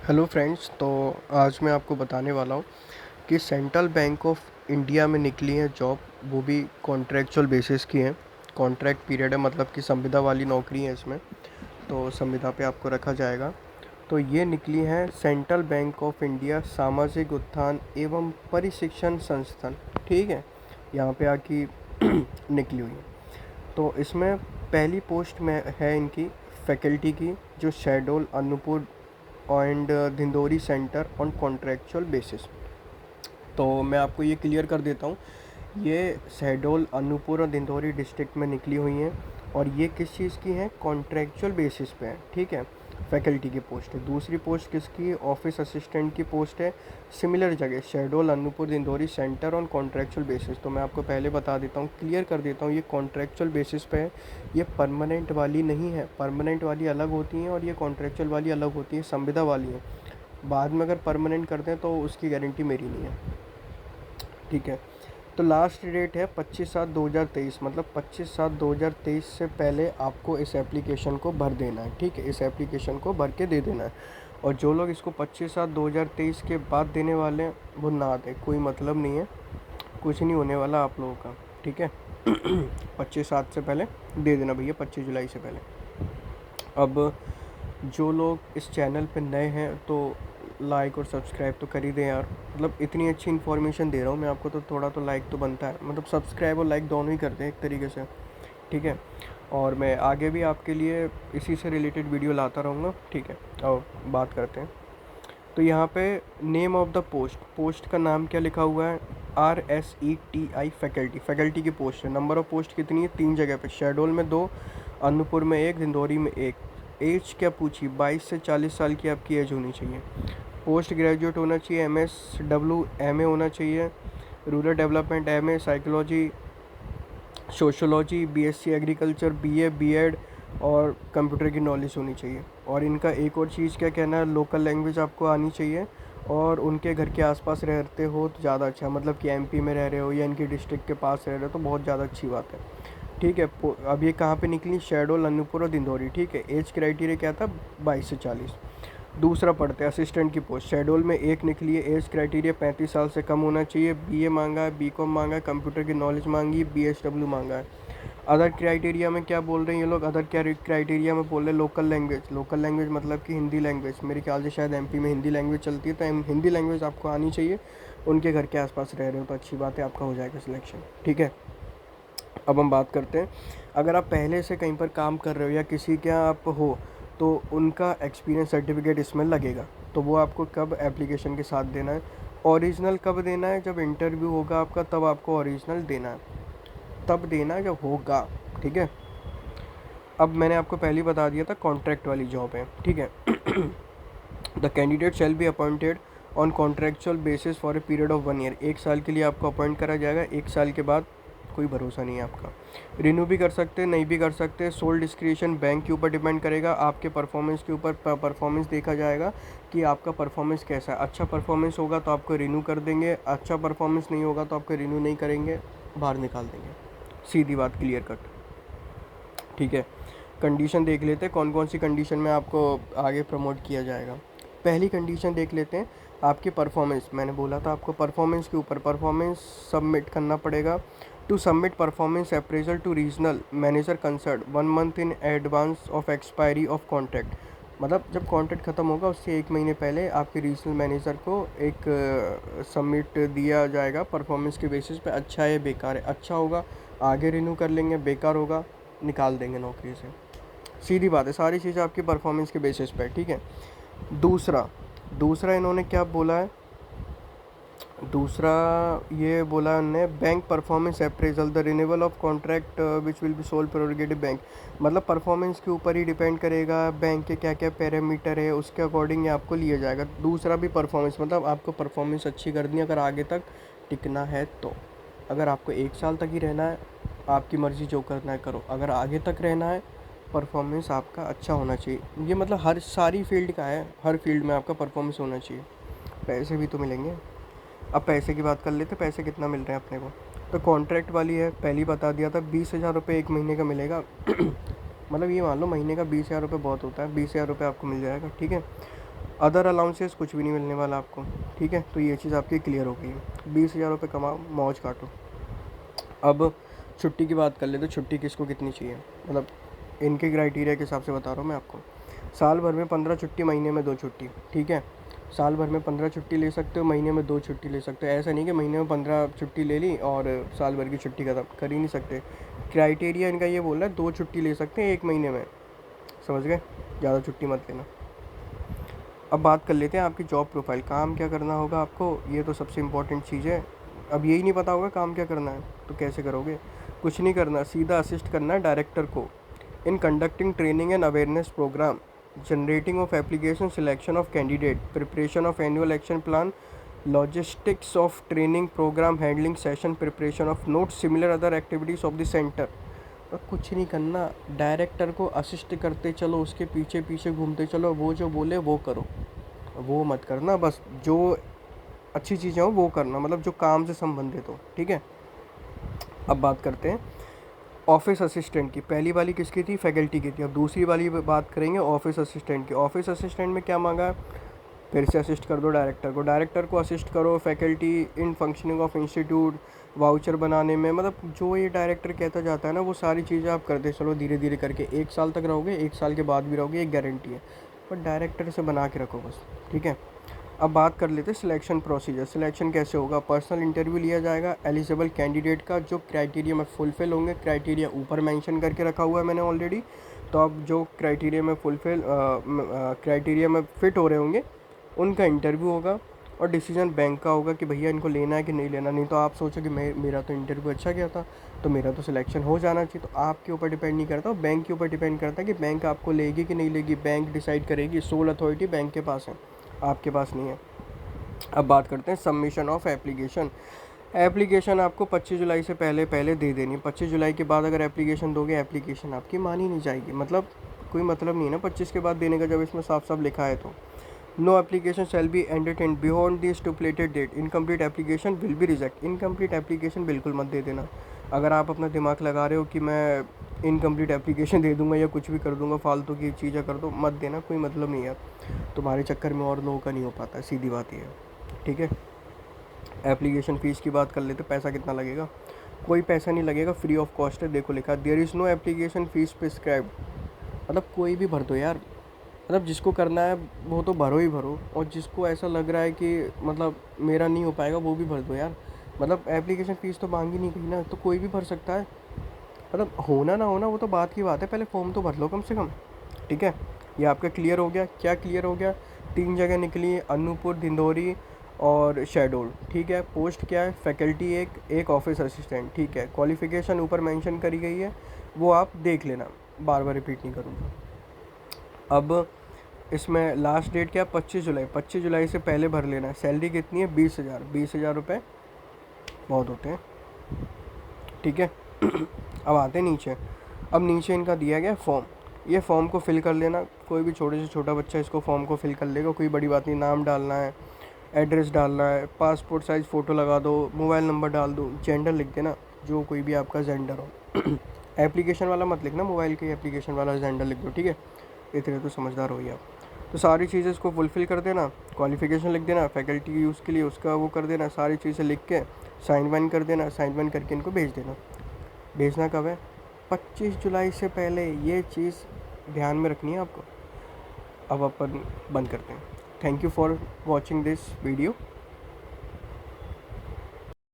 Hello friends. तो आज मैं आपको बताने वाला हूँ कि सेंट्रल बैंक ऑफ इंडिया में निकली है जॉब, वो भी कॉन्ट्रैक्चुअल बेसिस की है। कॉन्ट्रैक्ट पीरियड है, मतलब कि संविदा वाली नौकरी है इसमें, तो संविदा पे आपको रखा जाएगा। तो ये निकली है सेंट्रल बैंक ऑफ इंडिया सामाजिक उत्थान एवं प्रशिक्षण संस्थान, ठीक है, यहाँ पे आके निकली हुई है। तो इसमें पहली पोस्ट में है इनकी फैकल्टी की, जो Shahdol Anuppur and Dindori centre on contractual basis. तो मैं आपको ये क्लियर कर देता हूँ, ये शहडोल अनूपपुर और धिंदोरी डिस्ट्रिक्ट में निकली हुई हैं और ये किस चीज़ की हैं, कॉन्ट्रैक्चुअल बेसिस पे है, ठीक है। फैकल्टी की पोस्ट है। दूसरी पोस्ट किसकी, ऑफिस असिस्टेंट की पोस्ट है, सिमिलर जगह Shahdol Anuppur Dindori centre on contractual basis. तो मैं आपको पहले बता देता हूँ, क्लियर कर देता हूँ, ये कॉन्ट्रैक्चुअल बेसिस पे है, ये परमानेंट वाली नहीं है। परमानेंट वाली अलग होती हैं और ये कॉन्ट्रैक्चुअल वाली अलग होती है, संविदा वाली है। बाद में अगर परमानेंट करते हैं तो उसकी गारंटी मेरी नहीं है, ठीक है। तो लास्ट डेट है 25/7/2023, मतलब 25/7/2023 से पहले आपको इस एप्लीकेशन को भर देना है, ठीक है। इस एप्लीकेशन को भर के दे देना है। और जो लोग इसको 25/7/2023 के बाद देने वाले हैं वो ना दें, कोई मतलब नहीं है, कुछ नहीं होने वाला आप लोगों का, ठीक है। 25/7 से पहले दे देना भैया, 25 जुलाई से पहले। अब जो लोग इस चैनल पे नए हैं तो लाइक और सब्सक्राइब तो कर ही दें यार, मतलब इतनी अच्छी इन्फॉर्मेशन दे रहा हूँ मैं आपको, तो थोड़ा तो लाइक तो बनता है, मतलब सब्सक्राइब और लाइक दोनों ही करते हैं एक तरीके से, ठीक है। और मैं आगे भी आपके लिए इसी से रिलेटेड वीडियो लाता रहूँगा, ठीक है। और बात करते हैं। तो यहाँ पे name of the post, post का नाम क्या लिखा हुआ है, RSETI फैकल्टी, फैकल्टी की पोस्ट है। नंबर ऑफ पोस्ट कितनी है, 3 जगह पे, शहडोल में 2, अनूपपुर में 1, धिंदोरी में 1। एज क्या पूछी, 22 से 40 साल की आपकी एज होनी चाहिए। पोस्ट ग्रेजुएट होना चाहिए, MSW MA होना चाहिए, rural development MA, psychology, sociology, BSc agriculture, BA BEd और कंप्यूटर की नॉलेज होनी चाहिए। और इनका एक और चीज़ क्या कहना है, लोकल लैंग्वेज आपको आनी चाहिए और उनके घर के आसपास रहते हो तो ज़्यादा अच्छा, मतलब कि MP में रह रहे हो या इनकी डिस्ट्रिक्ट के पास रह रहे हो तो बहुत ज़्यादा अच्छी बात है, ठीक है। अब ये कहाँ पे निकली, शहडोल अनूपपुर और धिंदोरी, ठीक है। एज क्राइटेरिया क्या था, 22 से 40। दूसरा पढ़ते हैं असिस्टेंट की पोस्ट, शहडोल में 1 निकली है, एज क्राइटेरिया 35 साल से कम होना चाहिए, BA मांगा है, BCom मांगा है, कंप्यूटर की नॉलेज मांगी है, BSW मांगा है। अदर क्राइटेरिया में क्या बोल रहे हैं ये लोग, अदर क्या क्राइटेरिया में बोल रहे हैं, लोकल लैंग्वेज, लोकल लैंग्वेज मतलब कि हिंदी लैंग्वेज, मेरे ख्याल से शायद MP में हिंदी लैंग्वेज चलती है, तो हिंदी लैंग्वेज आपको आनी चाहिए। उनके घर के आसपास रह रहे हो तो अच्छी बात है, आपका हो जाएगा सिलेक्शन, ठीक है। अब हम बात करते हैं, अगर आप पहले से कहीं पर काम कर रहे हो या किसी के यहाँ आप हो तो उनका एक्सपीरियंस सर्टिफिकेट इसमें लगेगा। तो वो आपको कब एप्लीकेशन के साथ देना है, ओरिजिनल कब देना है, जब इंटरव्यू होगा आपका तब आपको ओरिजिनल देना है, तब देना है जब होगा, ठीक है। अब मैंने आपको पहले ही बता दिया था कॉन्ट्रैक्ट वाली जॉब है, ठीक है। The candidate shall be appointed on contractual basis for a period of 1 year, 1 साल के लिए आपको अपॉइंट करा जाएगा। 1 साल के बाद कोई भरोसा नहीं है आपका, रिन्यू भी कर सकते हैं, नहीं भी कर सकते। सोल डिस्क्रिप्शन बैंक के ऊपर डिपेंड करेगा, आपके परफॉर्मेंस के ऊपर परफॉर्मेंस देखा जाएगा कि आपका परफॉर्मेंस कैसा है। अच्छा परफॉर्मेंस होगा तो आपको रिन्यू कर देंगे, अच्छा परफॉर्मेंस नहीं होगा तो आपको रिन्यू नहीं करेंगे, बाहर निकाल देंगे, सीधी बात, क्लियर कट, ठीक है। कंडीशन देख लेते हैं कौन कौन सी कंडीशन में आपको आगे प्रमोट किया जाएगा। पहली कंडीशन देख लेते हैं, आपकी परफॉर्मेंस, मैंने बोला था आपको परफॉर्मेंस के ऊपर परफॉर्मेंस सबमिट करना पड़ेगा। To submit performance appraisal to regional manager concern 1 month in advance of expiry of contract, मतलब जब कॉन्ट्रैक्ट ख़त्म होगा उससे 1 महीने पहले आपके रीजनल मैनेजर को एक सबमिट दिया जाएगा परफॉर्मेंस के बेसिस पे, अच्छा है बेकार है, अच्छा होगा आगे रिन्यू कर लेंगे, बेकार होगा निकाल देंगे नौकरी से, सीधी बात है। सारी चीज़ें आपकी परफॉर्मेंस के बेसिस पे, ठीक है। दूसरा दूसरा इन्होंने क्या बोला है, दूसरा ये बोला उन्होंने, bank performance appraisal the renewal of contract which will be sole prerogative bank, मतलब परफॉर्मेंस के ऊपर ही डिपेंड करेगा, बैंक के क्या क्या पैरामीटर है उसके अकॉर्डिंग ये आपको लिया जाएगा। दूसरा भी परफॉर्मेंस, मतलब आपको परफॉर्मेंस अच्छी करनी है अगर आगे तक टिकना है तो। अगर आपको 1 साल तक ही रहना है, आपकी मर्ज़ी जो करना है करो, अगर आगे तक रहना है परफॉर्मेंस आपका अच्छा होना चाहिए। ये मतलब हर सारी फील्ड का है, हर फील्ड में आपका परफॉर्मेंस होना चाहिए, पैसे भी तो मिलेंगे। अब पैसे की बात कर लेते, पैसे कितना मिल रहे हैं अपने को। तो कॉन्ट्रैक्ट वाली है, पहले ही बता दिया था, 20,000 रुपये 1 महीने का मिलेगा। मतलब ये मान लो महीने का 20,000 रुपये बहुत होता है, 20,000 रुपये आपको मिल जाएगा, ठीक है। अदर अलाउंसेस कुछ भी नहीं मिलने वाला आपको, ठीक है। तो ये चीज़ आपकी क्लियर हो गई है। 20,000 रुपये कमाओ, मौज काटो। अब छुट्टी की बात कर ले तो छुट्टी किसको कितनी चाहिए, मतलब इनके क्राइटेरिया के हिसाब से बता रहा हूँ मैं आपको। साल भर में 15 छुट्टी, महीने में 2 छुट्टी, ठीक है। साल भर में 15 छुट्टी ले सकते हो, महीने में 2 छुट्टी ले सकते हो। ऐसा नहीं कि महीने में 15 छुट्टी ले ली और साल भर की छुट्टी खत्म, कर ही नहीं सकते। क्राइटेरिया इनका ये बोल रहा है 2 छुट्टी ले सकते हैं एक महीने में, समझ गए, ज़्यादा छुट्टी मत लेना। अब बात कर लेते हैं आपकी जॉब प्रोफाइल, काम क्या करना होगा आपको, ये तो सबसे इम्पोर्टेंट चीज़ है। अब यही नहीं पता होगा काम क्या करना है तो कैसे करोगे। कुछ नहीं करना, सीधा असिस्ट करना है डायरेक्टर को in conducting training and awareness programme, generating of application, selection of candidate, preparation of annual action plan, logistics of training programme, handling session, preparation of notes, similar other activities of the centre. और कुछ नहीं करना, director को assist करते चलो, उसके पीछे पीछे घूमते चलो, वो जो बोले वो करो, वो मत करना। बस जो अच्छी चीज़ें हो वो करना, मतलब जो काम से संबंधित हो, ठीक है। अब बात करते हैं ऑफिस असिस्टेंट की। पहली वाली किसकी थी, फैकल्टी की थी। अब दूसरी वाली बात करेंगे ऑफिस असिस्टेंट की। ऑफिस असिस्टेंट में क्या मांगा है, फिर से असिस्ट कर दो डायरेक्टर को, डायरेक्टर को असिस्ट करो faculty in functioning of institute, voucher बनाने में, मतलब जो ये डायरेक्टर कहता जाता है ना वो सारी चीज़ें आप करते चलो धीरे धीरे करके। 1 साल तक रहोगे, 1 साल के बाद भी रहोगे, एक गारंटी है, पर डायरेक्टर से बना के रखो बस, ठीक है। अब बात कर लेते हैं सिलेक्शन प्रोसीजर। सिलेक्शन कैसे होगा, पर्सनल इंटरव्यू लिया जाएगा एलिजिबल कैंडिडेट का, जो क्राइटेरिया में फुलफ़िल होंगे। क्राइटेरिया ऊपर मेंशन करके रखा हुआ है मैंने ऑलरेडी, तो अब जो क्राइटेरिया में क्राइटेरिया में फ़िट हो रहे होंगे उनका इंटरव्यू होगा, और डिसीजन बैंक का होगा कि भैया इनको लेना है कि नहीं लेना। नहीं तो आप सोचो कि मेरा तो इंटरव्यू अच्छा गया था तो मेरा तो सिलेक्शन हो जाना चाहिए, तो आपके ऊपर डिपेंड नहीं करता, बैंक के ऊपर डिपेंड करता है कि बैंक आपको लेगी कि नहीं लेगी। बैंक डिसाइड करेगी, सोल अथॉरिटी बैंक के पास है, आपके पास नहीं है। अब बात करते हैं सबमिशन ऑफ एप्लीकेशन। एप्लीकेशन आपको 25 जुलाई से पहले पहले दे देनी है। 25 जुलाई के बाद अगर एप्लीकेशन दोगे, एप्लीकेशन आपकी मानी नहीं जाएगी, मतलब कोई मतलब नहीं है ना 25 के बाद देने का, जब इसमें साफ साफ लिखा है तो। No application shall be entertained beyond the stipulated date, incomplete application will be reject. Incomplete application बिल्कुल मत दे देना। अगर आप अपना दिमाग लगा रहे हो कि मैं इनकम्प्लीट एप्लीकेशन दे दूंगा या कुछ भी कर दूंगा, फालतू की चीज़ें कर दो, मत देना, कोई मतलब नहीं है। तुम्हारे चक्कर में और लोगों का नहीं हो पाता, सीधी बात ये है, ठीक है। एप्लीकेशन फ़ीस की बात कर लेते, पैसा कितना लगेगा, कोई पैसा नहीं लगेगा, फ्री ऑफ कॉस्ट है। देखो लिखा, there is no application fees prescribed, मतलब कोई भी भर दो यार, मतलब जिसको करना है वो तो भरो ही भरो, और जिसको ऐसा लग रहा है कि मतलब मेरा नहीं हो पाएगा वो भी भर दो यार। मतलब एप्लीकेशन फ़ीस तो मांगी नहीं गई ना, तो कोई भी भर सकता है। मतलब होना ना होना वो तो बात की बात है, पहले फॉर्म तो भर लो कम से कम, ठीक है। ये आपका क्लियर हो गया, क्या क्लियर हो गया, 3 जगह निकली, अनूपपुर, दिंदौरी और शहडोल, ठीक है। पोस्ट क्या है, फैकल्टी एक ऑफिस असिस्टेंट, ठीक है। क्वालिफ़िकेशन ऊपर मेंशन करी गई है, वो आप देख लेना, बार बार रिपीट नहीं करूँगा। अब इसमें लास्ट डेट क्या, 25 जुलाई, 25 जुलाई से पहले भर लेना है। सैलरी कितनी है, 20,000, 20,000 रुपये बहुत होते हैं, ठीक है। अब आते हैं नीचे। अब नीचे इनका दिया गया फॉर्म, ये फॉर्म को फिल कर लेना। कोई भी छोटे से छोटा बच्चा इसको फॉर्म को फिल कर लेगा, कोई बड़ी बात नहीं। नाम डालना है, एड्रेस डालना है, पासपोर्ट साइज़ फ़ोटो लगा दो, मोबाइल नंबर डाल दो, जेंडर लिख देना, जो कोई भी आपका जेंडर हो। एप्लीकेशन वाला मत लिखना, मोबाइल के एप्लीकेशन वाला जेंडर लिख दो, ठीक है। इतने तो समझदार हो ही आप। तो सारी चीज़ें इसको फुलफ़िल कर देना, क्वालिफ़िकेशन लिख देना, फैकल्टी यूज़ के लिए उसका वो कर देना, सारी चीज़ें लिख के साइन वाइन कर देना, साइन वाइन करके इनको भेज देना। भेजना कब है, 25 जुलाई से पहले, ये चीज़ ध्यान में रखनी है आपको। अब अपन बंद करते हैं। Thank you for watching this video.